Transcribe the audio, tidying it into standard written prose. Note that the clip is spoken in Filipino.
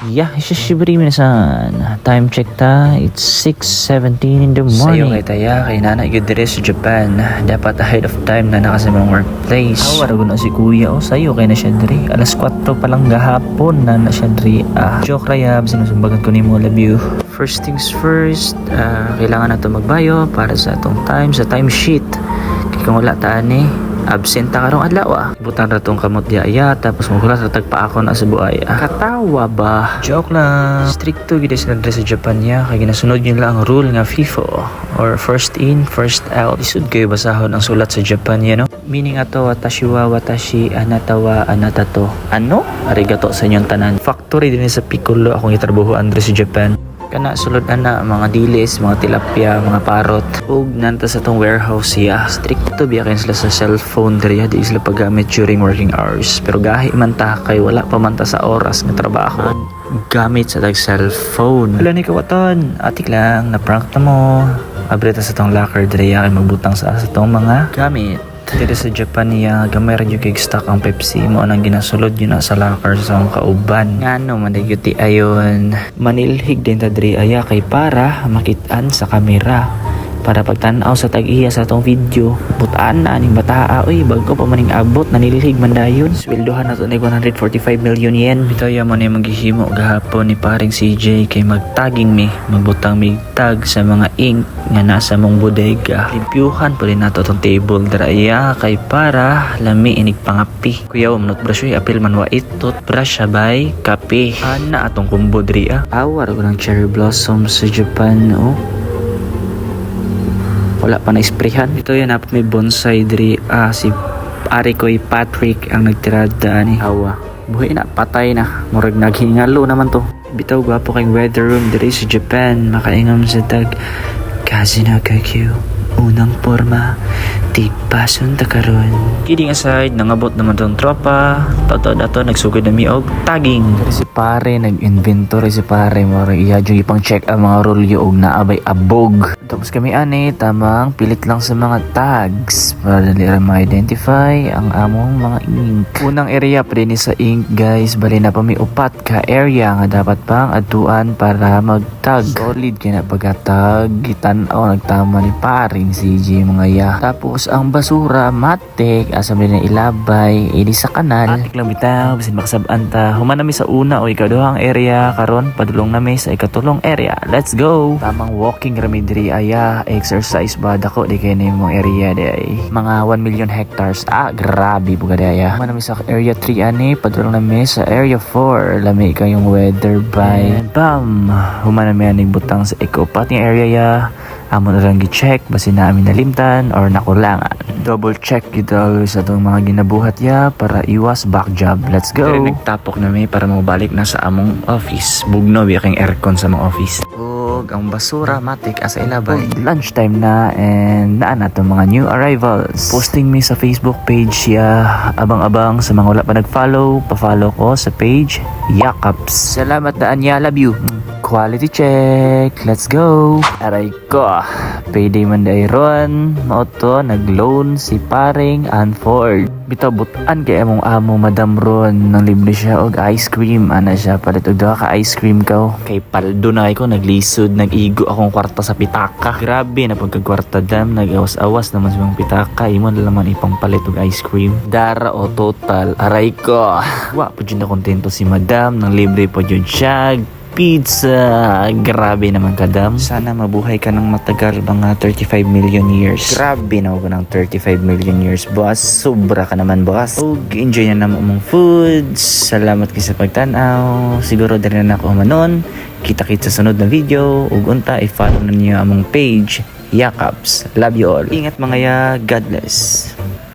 Yeah, shibari minasan. Time check ta, it's 6:17 in the morning. Sayo kay taya, kay nana gyud dire sa Japan. Dapat ahead of time na naka sa mga workplace. Awar na si kuya o sayo kay na siya dire. Alas 4 pa lang gahapon na siya dire. Joke rayab, sinusumbagan ko nimo, love you. First things first, kailangan nato magbayo para sa atong time, sa time sheet. Kaya kung wala taan absent ta karong adlaw. Ibutan ra tong kamot di aya tapos magulat ra tagpa ako na sa buaya. Katawa ba? Joke lang. Stricto gid sa sa Japan ya kay ginasunod yun lang ang rule nga FIFO or first in first out. Isud kayo basahon ang sulat sa Japan ya no. Meaning ato watashi wa watashi anata wa anatato. Ano? Arigato sa inyong tanan. Factory din sa Piccolo akong gitrabahoan diri sa Japan. Kana sulod ana mga dilis, mga tilapia, mga parot ug nanta sa tong warehouse siya. Stricto biya kayo sila sa cellphone diri di sila paggamit during working hours. Pero gahi man ta kay wala pa man ta sa oras nga trabaho gamit sa tag cellphone. Wala ni kawatan, atik lang na prank ta mo. Abrita sa tong locker diri kay magbutang sa tong mga gamit. Dito sa Japan niya, gamay rin yung kig-stock ang Pepsi mo anang ginasulod yun na sa locker sa mga kauban. Ngano, maniguti ayon. Manilhig din ta diri aya kay para makitaan sa kamera. Para pagtanaw sa tag-iya sa atong video, butaan na aning bataa. Uy, bago pa maning abot, nanilhig man dayon. Sweldohan na to ni 145 million yen. Bitoya mo na yung maghihimo gahapon ni paring CJ kay magtaging mi. Magbutang mig tag sa mga ink nga nasa mong bodega. Limpyuhan pa rin nato itong table daraya kay para lami inig pangapi. Kuya, manot brush yung apil man wait. Toothbrush sabay, kape. Ana atong kumbo dria. Awar ko ng cherry blossom sa Japan, oh. Wala pa na-sprayhan. Ito yan, dapat may bonsai diri. Si Ari Koy Patrick ang nagtirada ni Hawa. Buhay na, patay na. Murag naghingalo naman to. Bitaw gwapo kayong weather room diri sa Japan. Makaingam sa tag Kazino Kakyu. Unang forma, tigpason ta karon. Kidding aside, nangabot naman tong tropa. Toto dato nagsugod na mi og tagging. Si pare nag-inventory si pare mo iya jud ipang check ang mga rolyo og naabay abog. Tapos kami ani tamang pilit lang sa mga tags para dali ra ma-identify ang among mga ink. Unang area pre ni sa ink guys, bali na pa mi upat ka area nga dapat pang atuan para mag-tag. Solid kay na pagkatag gitan-aw nagtama ni pare CJ mga ya. Tapos ang basura matik asa na ilabay edi sa kanal. Matik lang bitaw bisan makasab-an ta. Human nami sa una o ikaduhang area karon padulong nami sa ikatulong area. Let's go. Tamang walking rami diri aya. Exercise ba dako di kay nimong area day. Mga 1 million hectares. Grabe buga daya. Human nami sa area 3 ani padulong nami sa area 4. Lami kayong weather by bam. Human nami aning butang sa eco-pot nga area ya. Amo na lang gi-check basi na amin nalimtan or nakulangan. Double check gito sa itong mga ginabuhat ya para iwas back job. Let's go! Pero nagtapok na may para mabalik na sa among office. Bugno biya kang aircon sa mga office. Ug ang basura matik asa ilabay. Lunchtime na and naan na itong mga new arrivals. Posting me sa Facebook page ya. Abang-abang sa mga wala pa nag-follow. Pa-follow ko sa page Yakaps. Salamat daan ya. Love you. Quality check. Let's go. Aray ko. Payday man day ron. Mauto nag-loan si paring Anford. Bitaw-butan kay among amo Madam Ron nang libre siya og ice cream. Ana siya palit og duha ka ice cream ko. Kay paldo na ko naglisod, nag-igo akong kwarta sa pitaka. Grabe na pagkagkwarta dam, nag-awas-awas naman sa mga pitaka. Imo na naman ipang palit og ice cream. Dara o total. Aray ko. Wa po dyan na kontento si Madam nang libre po dyan siya. Pizza. Grabe naman kadam. Sana mabuhay ka ng matagal mga 35 million years. Grabe na ako ng 35 million years, boss. Sobra ka naman, boss. Og enjoy na naman mong foods. Salamat kayo sa pagtanaw. Siguro din na ako manon. Kita-kita sa sunod na video. Ug unta i-follow na niyo among page Yakaps. Love you all. Ingat mga ya. God bless.